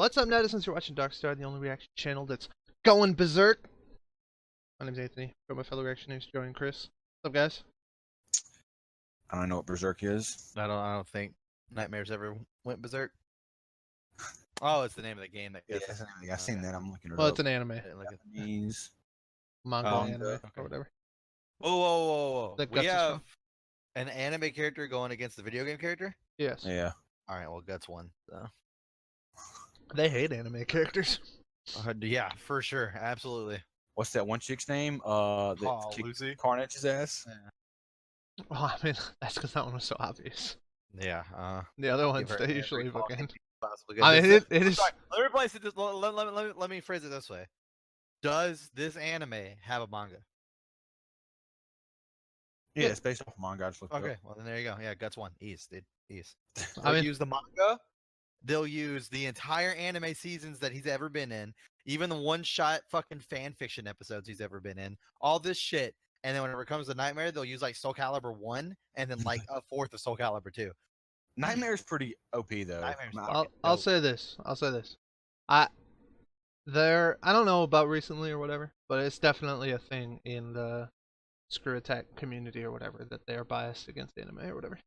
What's up, netizens? You're watching DarkStar, the only reaction channel that's going berserk. My name's Anthony. Got my fellow reactioners, Joey and Chris. What's up, guys? I don't know what berserk is. I don't think Nightmares ever went berserk. Oh, it's the name of the game that Yeah, gets. I've seen that. I'm looking it Well, up. it's an anime, Japanese. manga, Oh, anime, okay. or whatever. Whoa. That We Guts is have an anime character going against the video game character? Yes. Yeah. Alright, well, Guts won. So. They hate anime characters. Yeah, for sure. Absolutely. What's that one chick's name? Oh, Chick Lucy? Carnage's ass. Well, I mean, that's because that one was so obvious. Yeah. The other ones, give her they every usually quality fucking. possible good. I mean, This- it is. Sorry, let me replace it. Let me phrase it this way. Does this anime have a manga? Yeah, it's based off of manga. I just looked it Okay, up. well then there you go. Yeah, Guts won. Ease, dude. Ease. I They'll mean, use the manga. They'll use the entire anime seasons that he's ever been in, even the one-shot fucking fan fiction episodes he's ever been in. All this shit, and then whenever it comes to Nightmare, they'll use like Soul Calibur 1 and then like a fourth of Soul Calibur 2. Nightmare's pretty OP though. Nightmare's I'll say this. I don't know about recently or whatever, but it's definitely a thing in the Screw Attack community or whatever that they are biased against anime or whatever.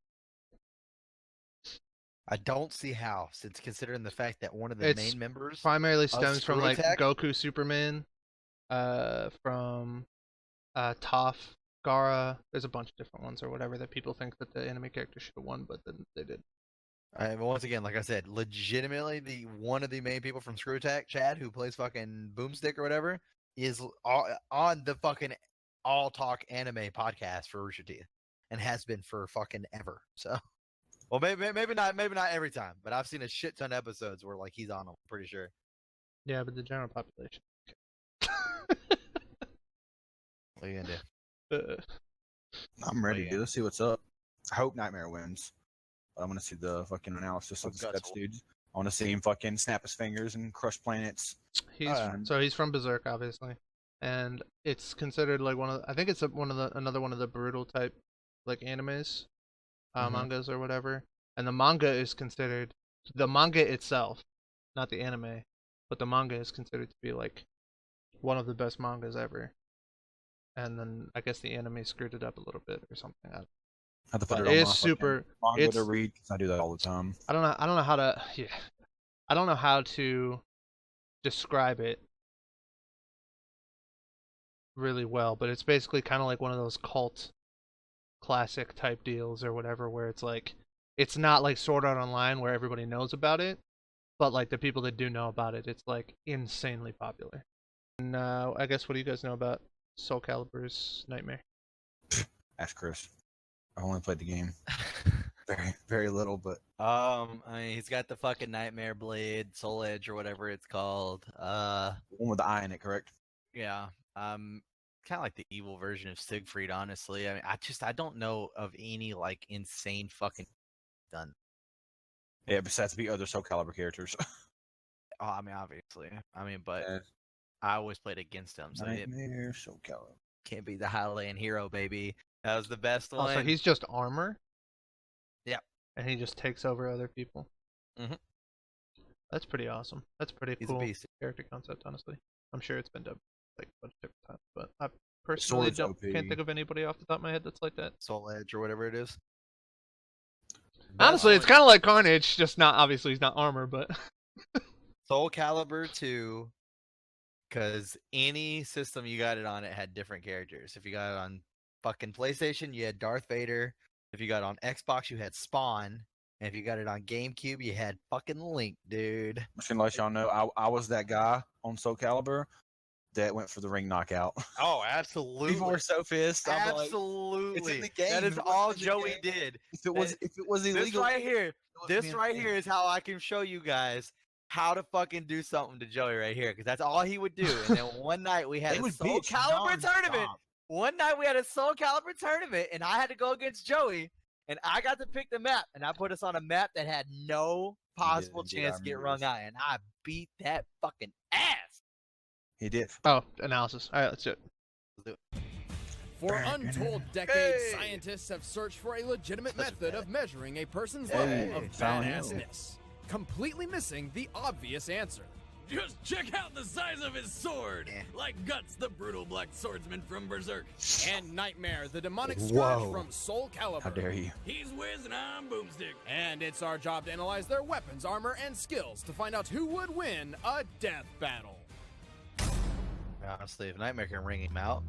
I don't see how, since considering the fact that one of the It's main members Primarily stems from Screw like Attack? Goku, Superman, from Toph, Gara. There's a bunch of different ones or whatever that people think that the anime character should have won, but then they did. but once again, like I said, legitimately the one of the main people from Screw Attack, Chad, who plays fucking Boomstick or whatever, is on the fucking All Talk Anime podcast for Rooster Teeth, and has been for fucking ever. So, well, maybe not every time, but I've seen a shit ton of episodes where like he's on them. Pretty sure. Yeah, but the general population. What are you gonna do? I'm ready, yeah. dude. Let's see what's up. I hope Nightmare wins. I'm gonna see the fucking analysis of the Guts steps, dude. I want to see him fucking snap his fingers and crush planets. He's from Berserk, obviously, and it's considered like I think it's another one of the brutal type like animes, mangas or whatever. And the manga is considered the manga itself, not the anime, but the manga is considered to be like one of the best mangas ever. And then I guess the anime screwed it up a little bit or something. I have to put But it on it's my super. fucking manga It's to read because I do that all the time. I don't know how to I don't know how to describe it really well, but it's basically kind of like one of those cult classic type deals or whatever, where it's like it's not like Sword Art Online where everybody knows about it, but like the people that do know about it, it's like insanely popular. And I guess, what do you guys know about Soul Calibur's Nightmare? Ask Chris. I only played the game very little, but I mean, he's got the fucking Nightmare Blade, Soul Edge, or whatever it's called. the one with the eye in it, correct? Yeah. Kind of like the evil version of Siegfried, honestly. I mean, I don't know of any like insane fucking done. Yeah, besides the other Soul Calibur characters. Oh, I mean, obviously. I mean, but Yeah. I always played against him, so it Nightmare Soul Calibur. can't be the Highlander hero, baby. That was the best Oh, one. so he's just armor? Yeah. And he just takes over other people? Mhm. That's pretty awesome. That's pretty He's cool a beast. character concept, honestly. I'm sure it's been dubbed like a bunch of different times, but I personally Sword's can't OP. think of anybody off the top of my head that's like that. Soul Edge or whatever it is. Honestly, it's kind of like Carnage, just not, obviously he's not armor, but Soul Calibur 2, because any system you got it on, it had different characters. If you got it on fucking PlayStation, you had Darth Vader. If you got it on Xbox, you had Spawn. And if you got it on GameCube, you had fucking Link, dude. I'm just gonna let y'all know I was that guy on Soul Calibur that went for the ring knockout. Oh, absolutely. People were so pissed. I'm like, Absolutely. it's in the game. That is If it all wasn't in the Joey game- did. if it was illegal, This right here. it was This being right a here thing. is how I can show you guys how to fucking do something to Joey right here, because that's all he would do. And then one night we had They a would Soul bitch Calibur tournament. nonstop. One night we had a Soul Calibur tournament, and I had to go against Joey, and I got to pick the map, and I put us on a map that had no possible indeed, I chance to get remember rung this. out, and I beat that fucking ass. He did. oh, analysis. All right, let's do it. For untold decades, Hey! scientists have searched for a legitimate method of measuring a person's Hey, level of Silent Hill. badassness. completely missing the obvious answer. Just check out the size of his sword! Eh. Like Guts, the brutal black swordsman from Berserk. And Nightmare, the demonic scourge Whoa. from Soul Calibur. How dare you? He's Wiz and I'm Boomstick. And it's our job to analyze their weapons, armor, and skills to find out who would win a death battle. Honestly, if Nightmare can ring him out,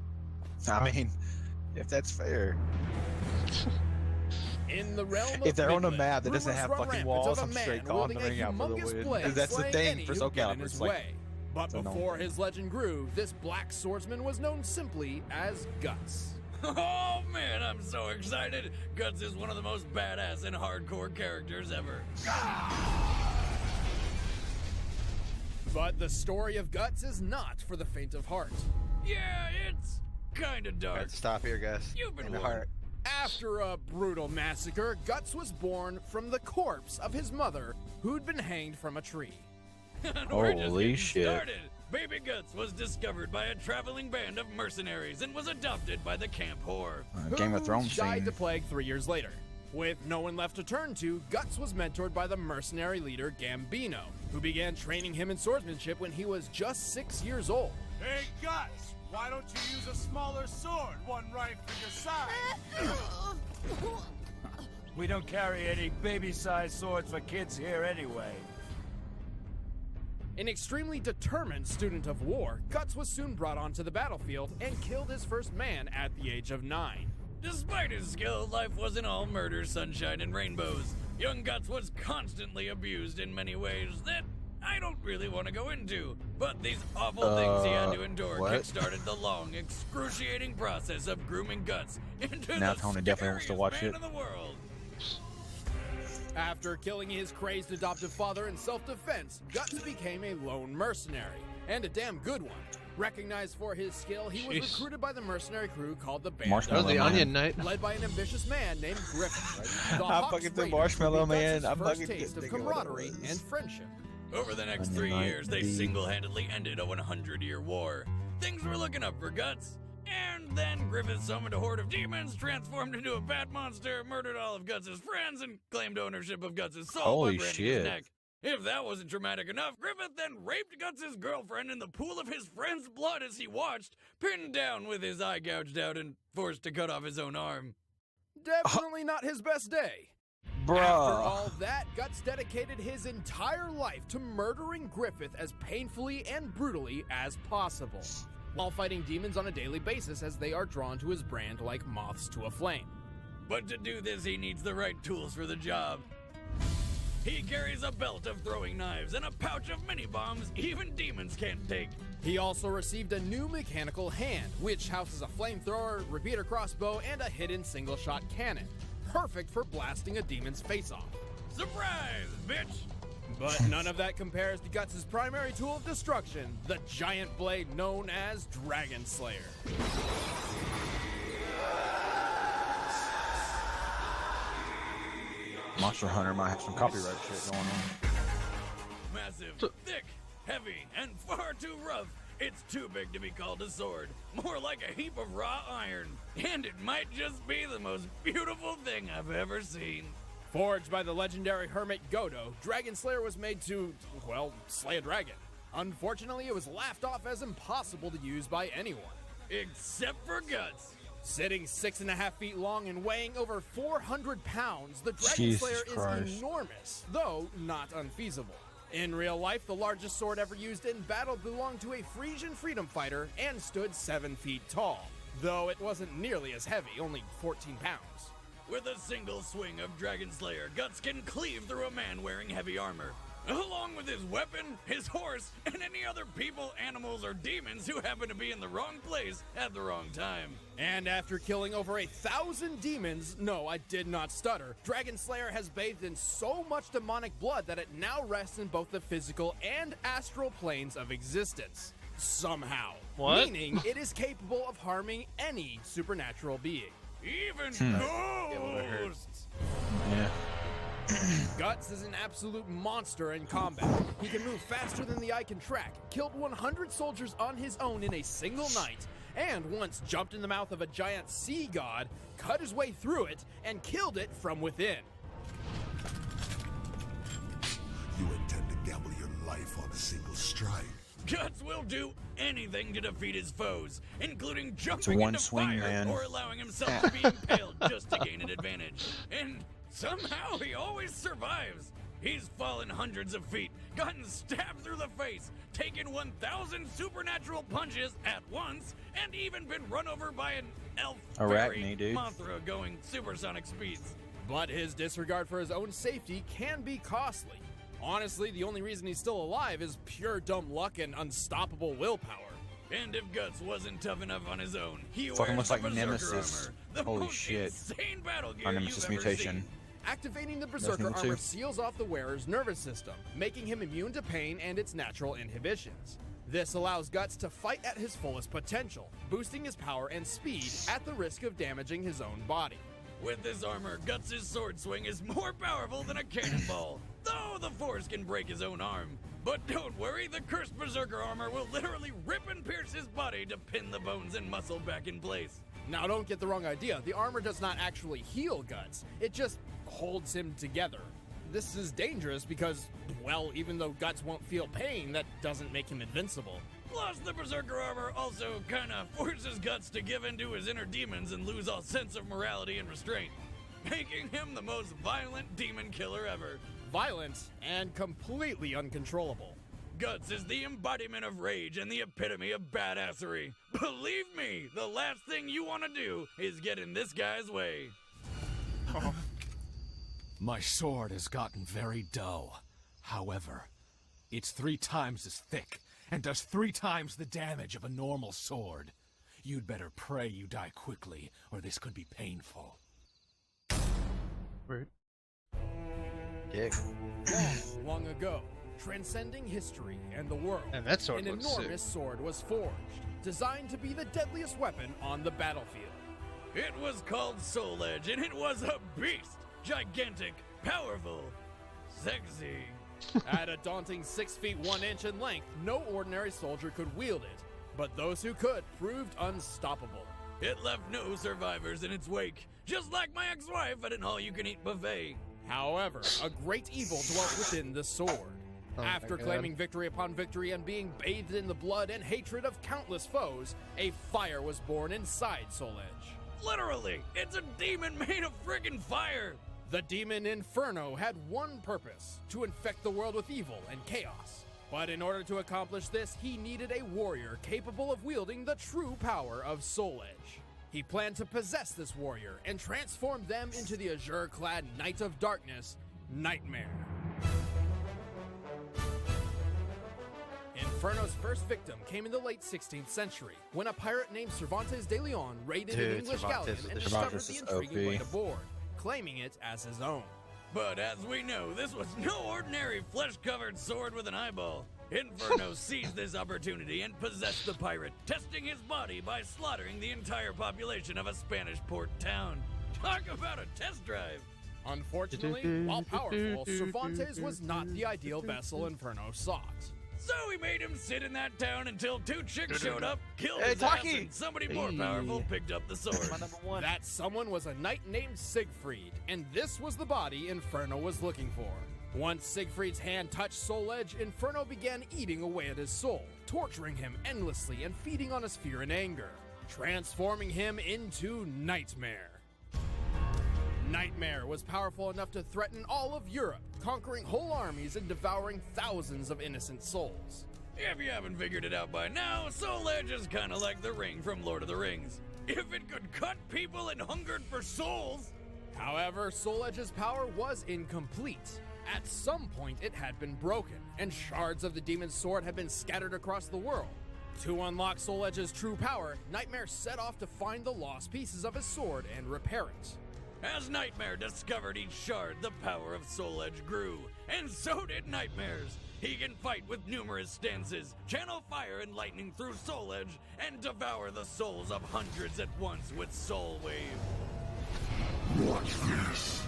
I mean, if that's fair. In the realm of If they're on a Midland, map that doesn't rumors have run fucking rampant walls, of a I'm man straight calling the wielding a ring out for the humongous win. blade, That's the slaying thing any for who Soul get in Calibur. his It's like, way. But it's a known before thing. his legend grew, this black swordsman was known simply as Guts. Oh man, I'm so excited! Guts is one of the most badass and hardcore characters ever. But the story of Guts is not for the faint of heart. Yeah, it's kinda I dark. have to stop here, guys. You've been In the warned. heart. After a brutal massacre, Guts was born from the corpse of his mother, who'd been hanged from a tree. And we're just Holy getting shit. started. Baby Guts was discovered by a traveling band of mercenaries and was adopted by the camp whore. Game of who Thrones died scene. to plague 3 years later. With no one left to turn to, Guts was mentored by the mercenary leader Gambino, who began training him in swordsmanship when he was just 6 years old. Hey, Guts, why don't you use a smaller sword, one right for your side? We don't carry any baby-sized swords for kids here anyway. An extremely determined student of war, Guts was soon brought onto the battlefield and killed his first man at the age of 9. Despite his skill, life wasn't all murder, sunshine, and rainbows. Young Guts was constantly abused in many ways that I don't really want to go into. But these awful things he had to endure what? kickstarted the long, excruciating process of grooming Guts into Now the Tony definitely wants to scariest watch man it. in the world. After killing his crazed adoptive father in self-defense, Guts became a lone mercenary, and a damn good one. Recognized for his skill, he was Jeez. recruited by the mercenary crew called the Band That was Marshmallow the Man. Onion Knight. led by an ambitious man named Griffin. The I Hawks fucking the Raiders Marshmallow would be Man. Guts' I'm first fucking taste of thinking what it camaraderie was. and friendship. Over the next Onion 3 Knight, years, they the- single-handedly ended a 100-year war. Things were looking up for Guts. And then Griffith summoned a horde of demons, transformed into a bat monster, murdered all of Guts' friends, and claimed ownership of Guts' soul Holy by branding shit. his neck. If that wasn't traumatic enough, Griffith then raped Guts' girlfriend in the pool of his friend's blood as he watched, pinned down with his eye gouged out and forced to cut off his own arm. Definitely not his best day. Bruh. After all that, Guts dedicated his entire life to murdering Griffith as painfully and brutally as possible, while fighting demons on a daily basis as they are drawn to his brand like moths to a flame. But to do this, he needs the right tools for the job. He carries a belt of throwing knives and a pouch of mini bombs even demons can't take. He also received a new mechanical hand, which houses a flamethrower, repeater crossbow, and a hidden single-shot cannon, perfect for blasting a demon's face off. Surprise, bitch! But none of that compares to Guts' primary tool of destruction, the giant blade known as Dragon Slayer. Monster Hunter might have some copyright shit going on. Massive, thick, heavy, and far too rough. It's too big to be called a sword. More like a heap of raw iron. And it might just be the most beautiful thing I've ever seen. Forged by the legendary hermit Godo, Dragon Slayer was made to, well, slay a dragon. Unfortunately, it was laughed off as impossible to use by anyone. Except for Guts. Sitting 6.5 feet long and weighing over 400 pounds, the Dragon Jesus Slayer Christ. is enormous, though not unfeasible. In real life, the largest sword ever used in battle belonged to a Frisian freedom fighter and stood 7 feet tall, though it wasn't nearly as heavy, only 14 pounds. With a single swing of Dragon Slayer, Guts can cleave through a man wearing heavy armor, along with his weapon, his horse, and any other people, animals, or demons who happen to be in the wrong place at the wrong time. And after killing over 1,000 demons, no, I did not stutter, Dragon Slayer has bathed in so much demonic blood that it now rests in both the physical and astral planes of existence. Somehow. What? Meaning it is capable of harming any supernatural being. Even hurt. ghosts! Yeah. Guts is an absolute monster in combat. He can move faster than the eye can track, killed 100 soldiers on his own in a single night, and once jumped in the mouth of a giant sea god, cut his way through it, and killed it from within. You intend to gamble your life on a single strike? Guts will do anything to defeat his foes, including jumping one into swing, fire man. or allowing himself to be impaled just to gain an advantage. And somehow he always survives. He's fallen hundreds of feet, gotten stabbed through the face, taken 1,000 supernatural punches at once, and even been run over by an elf fairy Arachne, dude. Mothra going supersonic speeds. But his disregard for his own safety can be costly. Honestly, the only reason he's still alive is pure dumb luck and unstoppable willpower. And if Guts wasn't tough enough on his own, he Fucking wears looks the like Berserker Nemesis. armor, the Holy most shit. insane battle gear Our Nemesis you've ever mutation. seen. Activating the Berserker Resident Evil armor 2. seals off the wearer's nervous system, making him immune to pain and its natural inhibitions. This allows Guts to fight at his fullest potential, boosting his power and speed at the risk of damaging his own body. With this armor, Guts' sword swing is more powerful than a cannonball, though the Force can break his own arm. But don't worry, the cursed Berserker armor will literally rip and pierce his body to pin the bones and muscle back in place. Now, don't get the wrong idea. The armor does not actually heal Guts. It just holds him together. This is dangerous because, well, even though Guts won't feel pain, that doesn't make him invincible. Plus, the Berserker armor also kinda forces Guts to give in to his inner demons and lose all sense of morality and restraint, making him the most violent demon killer ever. Violent and completely uncontrollable. Guts is the embodiment of rage and the epitome of badassery. Believe me, the last thing you want to do is get in this guy's way. My sword has gotten very dull. However, it's 3 times as thick and does 3 times the damage of a normal sword. You'd better pray you die quickly, or this could be painful. Weird. Dick. Long ago, transcending history and the world, And that sword an looks sick. enormous sword was forged, designed to be the deadliest weapon on the battlefield. It was called Soul Edge, and it was a beast. Gigantic, powerful, sexy. At a daunting 6 feet 1 inch in length, no ordinary soldier could wield it, but those who could proved unstoppable. It left no survivors in its wake, just like my ex-wife at an all-you-can-eat buffet. However, a great evil dwelt within the sword. Oh my After God. claiming victory upon victory and being bathed in the blood and hatred of countless foes, a fire was born inside Soul Edge. Literally, it's a demon made of friggin' fire. The demon Inferno had one purpose: to infect the world with evil and chaos. But in order to accomplish this, he needed a warrior capable of wielding the true power of Soul Edge. He planned to possess this warrior and transform them into the azure-clad Knight of Darkness, Nightmare. Inferno's first victim came in the late 16th century, when a pirate named Cervantes de Leon raided an Dude, English Cervantes galleon is and the discovered Cervantes the is intriguing way OP. to board, claiming it as his own. But as we know, this was no ordinary flesh-covered sword with an eyeball. Inferno seized this opportunity and possessed the pirate, testing his body by slaughtering the entire population of a Spanish port town. Talk about a test drive! Unfortunately, while powerful, Cervantes was not the ideal vessel Inferno sought. So he made him sit in that town until 2 chicks showed up, killed Hey, his ass, Taki! and somebody more powerful picked up the sword. My number 1. That someone was a knight named Siegfried, and this was the body Inferno was looking for. Once Siegfried's hand touched Soul Edge, Inferno began eating away at his soul, torturing him endlessly and feeding on his fear and anger, transforming him into Nightmare. Nightmare was powerful enough to threaten all of Europe, conquering whole armies and devouring thousands of innocent souls. If you haven't figured it out by now, Soul Edge is kinda like the ring from Lord of the Rings. If it could cut people and hungered for souls... However, Soul Edge's power was incomplete. At some point, it had been broken, and shards of the demon's sword had been scattered across the world. To unlock Soul Edge's true power, Nightmare set off to find the lost pieces of his sword and repair it. As Nightmare discovered each shard, the power of Soul Edge grew, and so did Nightmare's. He can fight with numerous stances, channel fire and lightning through Soul Edge, and devour the souls of hundreds at once with Soul Wave. Watch this.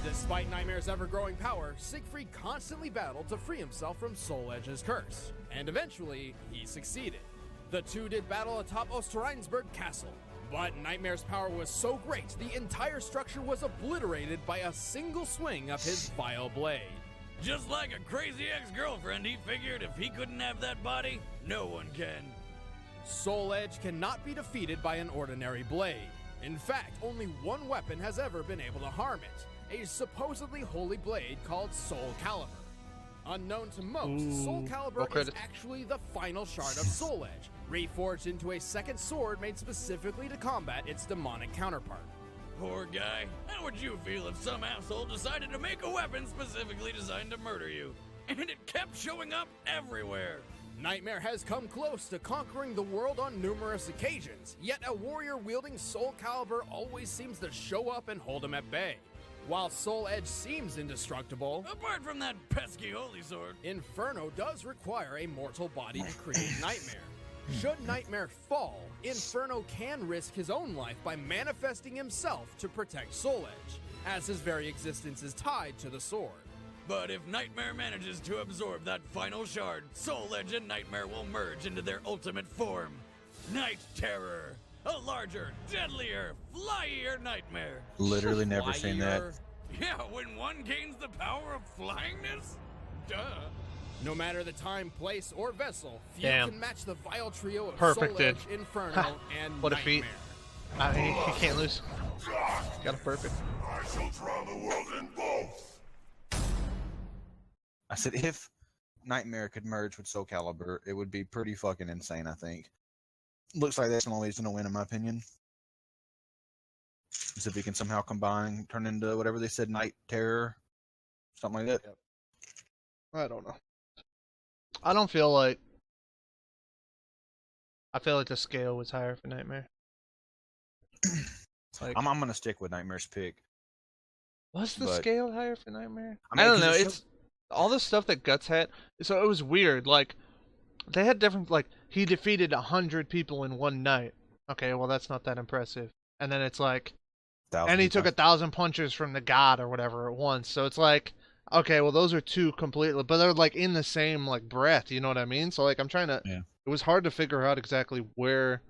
Despite Nightmare's ever-growing power, Siegfried constantly battled to free himself from Soul Edge's curse, and eventually, he succeeded. The two did battle atop Osterreinsberg Castle, But Nightmare's power was so great, the entire structure was obliterated by a single swing of his vile blade. Just like a crazy ex-girlfriend, he figured if he couldn't have that body, no one can. Soul Edge cannot be defeated by an ordinary blade. In fact, only one weapon has ever been able to harm it, a supposedly holy blade called Soul Calibur. Unknown to most, Soul Calibur is actually the final shard of Soul Edge, reforged into a second sword made specifically to combat its demonic counterpart. Poor guy. How would you feel if some asshole decided to make a weapon specifically designed to murder you? And it kept showing up everywhere. Nightmare has come close to conquering the world on numerous occasions, yet a warrior wielding Soul Calibur always seems to show up and hold him at bay. While Soul Edge seems indestructible, apart from that pesky holy sword, Inferno does require a mortal body to create Nightmare. Should Nightmare fall, Inferno can risk his own life by manifesting himself to protect Soul Edge, as his very existence is tied to the sword. But if Nightmare manages to absorb that final shard, Soul Edge and Nightmare will merge into their ultimate form, Night Terror. A larger, deadlier, flyier Nightmare. Literally never seen that. Yeah, when one gains the power of flyingness? Duh. No matter the time, place, or vessel, few Damn. can match the vile trio of Perfect, Soul Edge, dude. Inferno, and What a Nightmare. feat. I mean, he can't lose. Got a perfect. I shall drown the world in both. I said if Nightmare could merge with Soul Calibur, it would be pretty fucking insane, I think. Looks like that's the only way he's going to win, in my opinion. Is if he can somehow combine, turn into whatever they said, Night Terror, something like that. Yep. I don't know. I don't feel like. I feel like the scale was higher for Nightmare. Like, I'm going to stick with Nightmare's pick. was the but- scale higher for Nightmare? I mean, I don't 'cause know. it It's all the stuff that Guts had. So it was weird. Like they had different. Like he defeated 100 people in one night. Okay, well that's not that impressive. And then it's like, and he took 1,000 punches from the god or whatever at once. So it's like, okay, well those are two completely, but they're like in the same like breath. You know what I mean? So like I'm trying to. Yeah. It was hard to figure out exactly where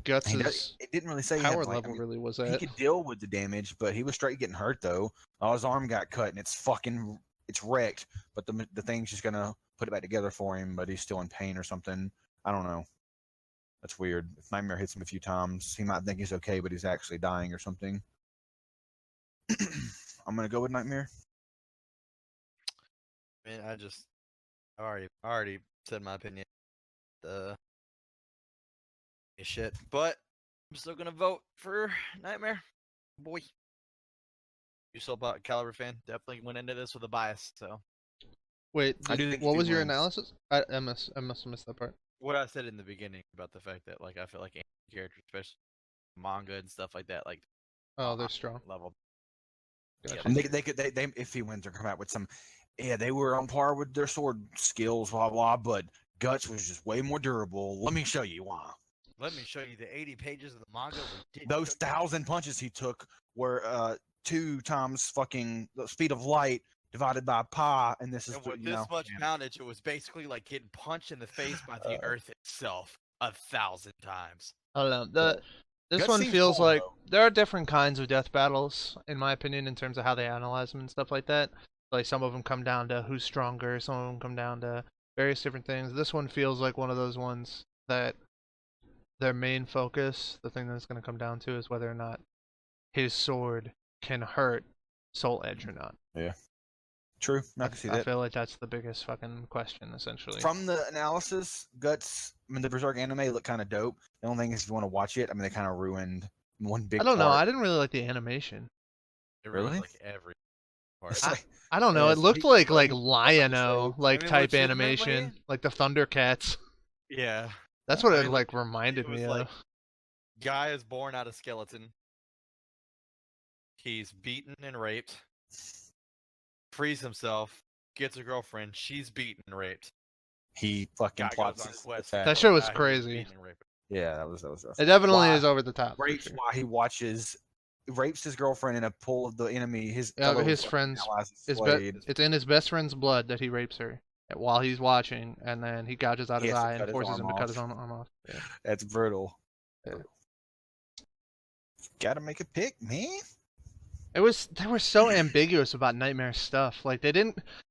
Guts's It didn't really say he had, power like, level I mean, really was he at. could deal with the damage, but he was straight getting hurt though. Oh, his arm got cut and it's wrecked, but the thing's just gonna put it back together for him, but he's still in pain or something. I don't know. That's weird. If Nightmare hits him a few times, he might think he's okay, but he's actually dying or something. I'm gonna go with Nightmare. Man, I already said my opinion. Shit, but I'm still gonna vote for Nightmare. Boy, you still a Caliber fan? Definitely went into this with a bias. So Wait, I do think what he was your wins. analysis? I must have missed that part. what I said in the beginning about the fact that like I feel like anime characters, especially manga and stuff like that, like Oh, they're strong. level. Gotcha. And they could if he wins, they'll come out with some. Yeah, they were on par with their sword skills, blah blah. But Guts was just way more durable. Let me show you why. Let me show you the 80 pages of the manga. We did Those 1,000 punches he took were 2 times fucking the speed of light divided by pi, and this is And with you this know, much yeah. poundage, it was basically like getting punched in the face by the earth itself 1,000 times. I don't know. This Guts one seems feels cool, like though. there are different kinds of death battles, in my opinion, in terms of how they analyze them and stuff like that. Like some of them come down to who's stronger, some of them come down to various different things. This one feels like one of those ones that their main focus, the thing that's going to come down to, is whether or not his sword can hurt Soul Edge or not. True, I can see I that. feel like that's the biggest fucking question, essentially. From the analysis, Guts, I mean, the Berserk anime looked kind of dope. The only thing is, if you want to watch it, I mean, they kind of ruined one big. I don't know. I part. didn't really like the animation. It ruined, Really? like every part. It's like, I don't know. Yeah, It so looked he- like he- Lion-O, like I mean, type legitimately- animation, like the Thundercats. Yeah. That's what I it mean, like reminded it was me of. like- Guy is born out of skeleton. He's beaten and raped. Frees himself. Gets a girlfriend. She's beaten and raped. he fucking Guy goes plots on his quest. attack. That for shit a was guy who crazy. beaten and raped. Yeah, that was rough. It definitely Why- is over the top. for Rapes sure. while he rapes his girlfriend in a pull of the enemy. His Yeah, but fellow his fucking friends- allies It's, Slade. it's in his best friend's blood that he rapes her while he's watching, and then he gouges out He his has to eye cut and his forces him arm to cut his off. arm off. Yeah. That's brutal. Yeah. Gotta make a pick, man. They were so ambiguous about Nightmare stuff. Like they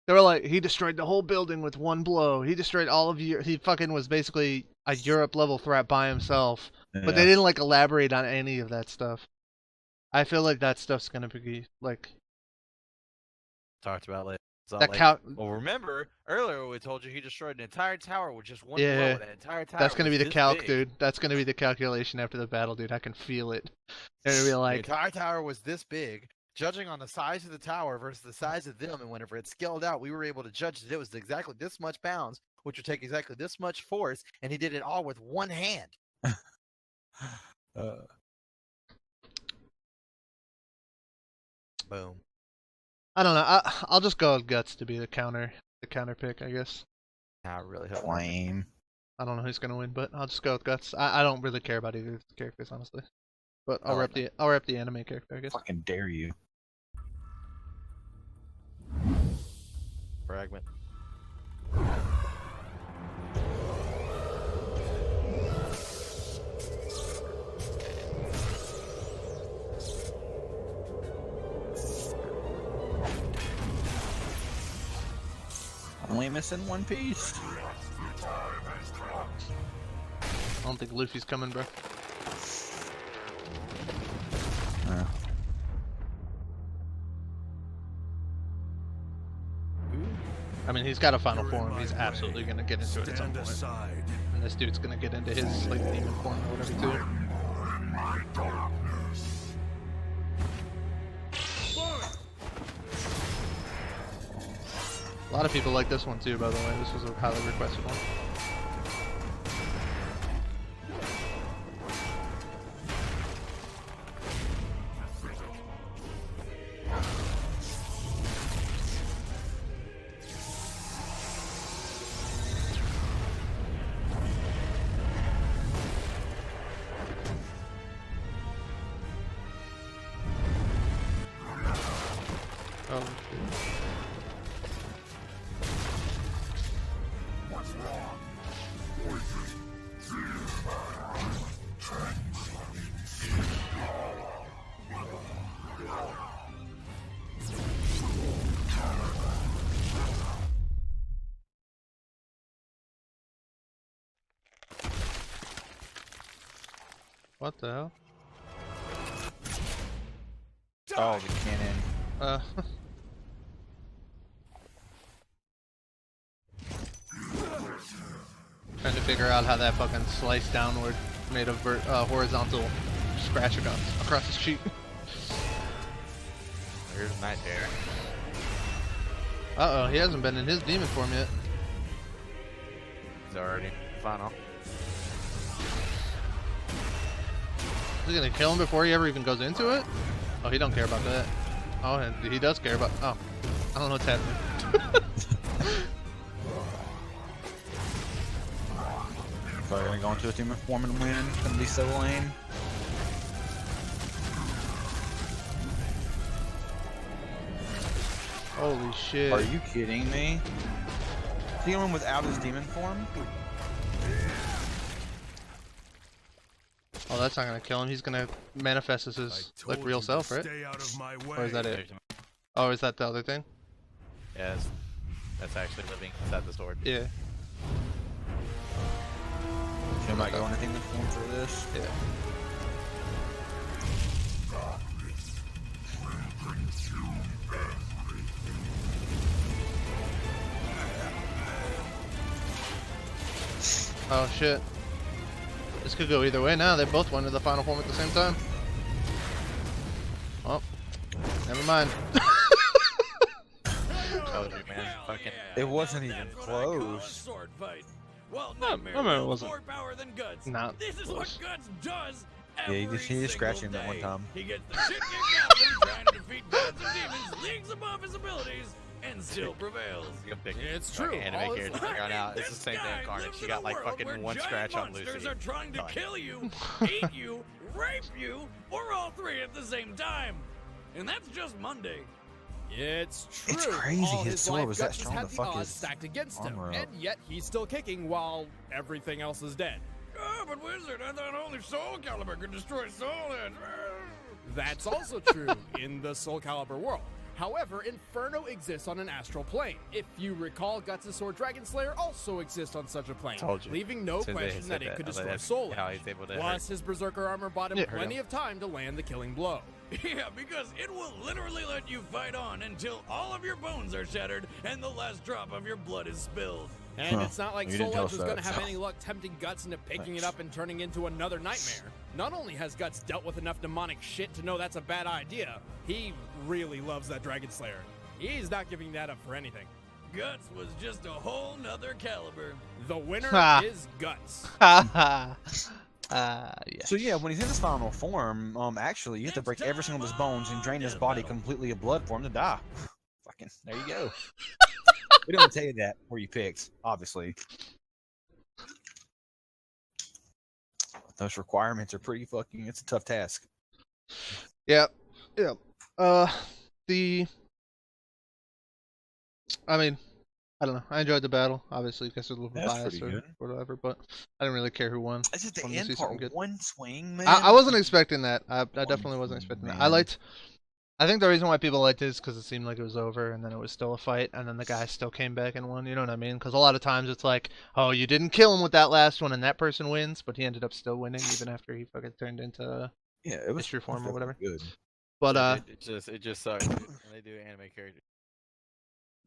were like, he destroyed the whole building with one blow. He destroyed all of Europe. He fucking was basically a Europe level threat by himself. But they didn't like elaborate on any of that stuff. I feel like that stuff's gonna be like Talked about later. So that like, well, remember earlier we told you he destroyed an entire tower with just one blow. Yeah, That entire tower. that's gonna was be the this calc, big. dude. That's gonna be the calculation after the battle, dude. I can feel it. They're gonna be The like, entire tower was this big. Judging on the size of the tower versus the size of them, and whenever it scaled out, we were able to judge that it was exactly this much pounds, which would take exactly this much force, and he did it all with one hand. Boom. I don't know. I'll just go with Guts to be the counter pick, I guess. I really hope. Lame. I don't know who's gonna win, but I'll just go with Guts. I don't really care about either of the characters, honestly. But I'll rep the anime character, I guess. Fucking dare you. Fragment. Only missing one piece. I don't think Luffy's coming, bro. I mean, he's got a final form. He's absolutely gonna get into it at some point. And this dude's gonna get into his like demon form or whatever too. A lot of people like this one too, by the way. This was a highly requested one. Oh, shit. What the hell? Oh, the cannon. Trying to figure out how that fucking slice downward made a horizontal scratch across his cheek. Here's Night Terror. Uh oh, he hasn't been in his demon form yet. He's already final. Is he gonna kill him before he ever even goes into it? Oh, he don't care about that. Oh, and he does care about. Oh, I don't know what's happening. Probably gonna go into a demon form and win. It's gonna be so lame. Holy shit. Are you kidding me? Is he going without his demon form? Oh, that's not gonna kill him. He's gonna manifest as his like real self, right? Or is that it? Oh, is that the other thing? Yeah, that's actually living inside the sword. Yeah. Am I going to demon form for this? Yeah. Oh shit. This could go either way now. They both went to the final form at the same time. Oh. Never mind. Told you, man. Fucking. It wasn't even close. Sword fight. Well, I Nightmare remember it wields wasn't more power than Guts. not This is close. what Guts does. Yeah, he Every just scratched him single that one day. time. He gets the shit kicked out of him trying to defeat gods and demons, leagues above his abilities, and still prevails. It's true. Fucking All anime his- character going out. It's the same damn Carnage. You got like fucking one scratch on Lucy. Monsters are trying to Done. kill you, eat you, rape you, or all three at the same time. And that's just Monday. It's true. It's crazy All his sword life, was that Guts has strong had to fuck the odds his stacked against him, armor up. and yet he's still kicking while everything else is dead. Oh, but Wizard, I thought only Soul Calibur could destroy Soul Edge. That's also true in the Soul Calibur world. However, Inferno exists on an astral plane. If you recall, Guts' sword Dragon Slayer also exists on such a plane, Told you. leaving no Soon as they question said that it that, could I was like, destroy that's Soul how Edge. he's able to Plus, his Berserker armor bought him Yeah. plenty of time to land the killing blow. Yeah, because it will literally let you fight on until all of your bones are shattered and the last drop of your blood is spilled. And it's not like You didn't Soul tell Edge us was going to that, have so. any luck tempting Guts into picking it Thanks. up and turning into another nightmare. Not only has Guts dealt with enough demonic shit to know that's a bad idea, he really loves that Dragon Slayer. He's not giving that up for anything. Guts was just a whole nother caliber. The winner Ha. is Guts. Yeah. So yeah, when he's in his final form, actually, you have to break every single of his bones and drain his body completely of blood for him to die. Fucking, there you go. We don't tell you that where you picked, obviously. Those requirements are pretty fucking. It's a tough task. Yeah. Yeah. I mean, I don't know. I enjoyed the battle. Obviously, because it's a little That's biased pretty or good. whatever, but I didn't really care who won. It's just the Wanted to see end something part. good. One swing, man. I wasn't expecting that. I definitely wasn't expecting that. I man. liked. I think the reason why people liked it is because it seemed like it was over, and then it was still a fight, and then the guy still came back and won. You know what I mean? Because a lot of times it's like, oh, you didn't kill him with that last one, and that person wins, but he ended up still winning even after he fucking turned into Yeah, it was mystery form or whatever. Good. But it just sucks when they do anime characters.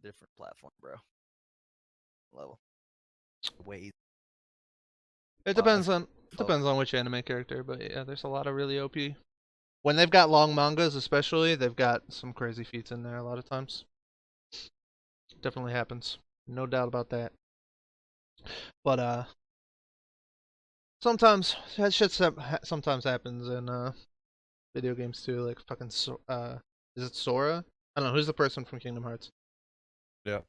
Different platform, bro. Level. Way. it depends on which anime character. But yeah, there's a lot of really OP. When they've got long mangas, especially, they've got some crazy feats in there a lot of times. Definitely happens, no doubt about that. But sometimes that shit sometimes happens in video games too. Like fucking is it Sora? I don't know who's the person from Kingdom Hearts. Yeah.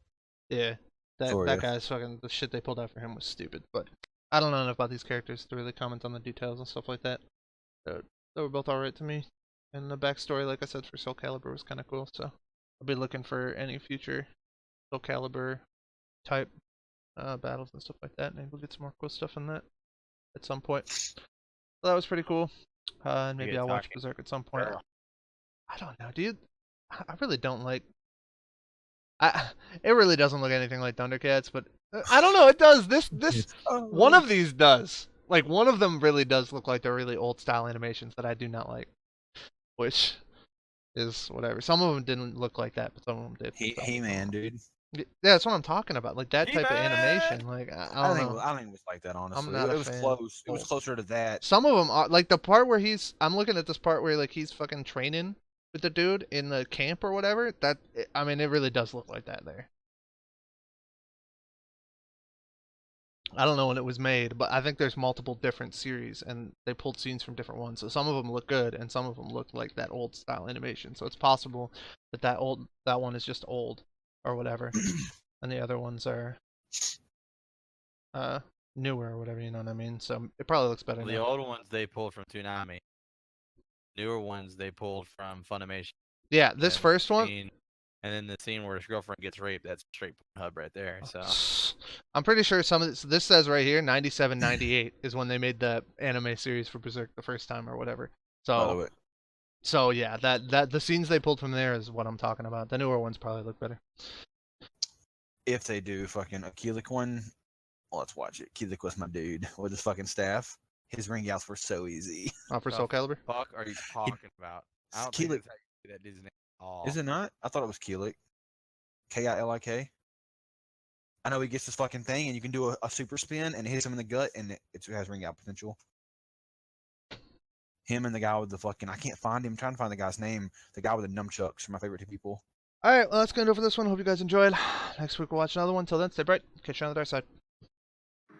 Yeah, that Sora. guy's fucking the shit they pulled out for him was stupid. But I don't know enough about these characters to really comment on the details and stuff like that. They were both alright to me, and the backstory, like I said, for Soul Calibur was kind of cool. So I'll be looking for any future Soul Calibur type battles and stuff like that. Maybe we'll get some more cool stuff in that at some point. So that was pretty cool. And maybe get I'll watch talking. Berserk at some point. Girl. I don't know, dude. I really don't like. It really doesn't look anything like Thundercats, but I don't know. It does. This one of these does. Like one of them really does look like the really old style animations that I do not like, which is whatever. Some of them didn't look like that, but some of them did. He-Man, dude. Yeah, that's what I'm talking about. Like that type of He-Man! animation. Like I don't know. I don't think it was like that, honestly. not It a was fan. close. It was closer to that. Some of them are like the part where I'm looking at this part where like he's fucking training with the dude in the camp or whatever. I mean, it really does look like that there. I don't know when it was made, but I think there's multiple different series, and they pulled scenes from different ones. So some of them look good, and some of them look like that old style animation. So it's possible that one is just old or whatever, and the other ones are newer or whatever. You know what I mean? So it probably looks better The now. old ones they pulled from Toonami. Newer ones they pulled from Funimation. Yeah, this And first one. And then the scene where his girlfriend gets raped, that's straight Hub right there. So I'm pretty sure some of this says right here 97, 98 is when they made the anime series for Berserk the first time or whatever. Oh, So yeah, that the scenes they pulled from there is what I'm talking about. The newer ones probably look better. if they do fucking a Keelik one, well, let's watch it. Keelik was my dude with his fucking staff. His ring outs were so easy. For Soul Calibur. fuck are you talking about? I don't think Keelik. that's how you say that dude's name at all. Is it not? I thought it was Keelik. Kilik. I know he gets this fucking thing, and you can do a super spin and it hits him in the gut, and it has ring out potential. Him and the guy with the fucking, I can't find him. I'm trying to find the guy's name. The guy with the nunchucks are my favorite two people. All right, well that's gonna do it for this one. Hope you guys enjoyed. Next week we'll watch another one. Till then, stay bright. Catch you on the dark side.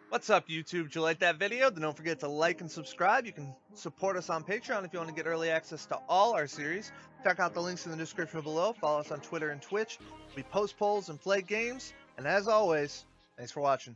What's up, YouTube? Did you like that video? Then don't forget to like and subscribe. You can support us on Patreon if you want to get early access to all our series. Check out the links in the description below. Follow us on Twitter and Twitch. We post polls and play games. And as always, thanks for watching.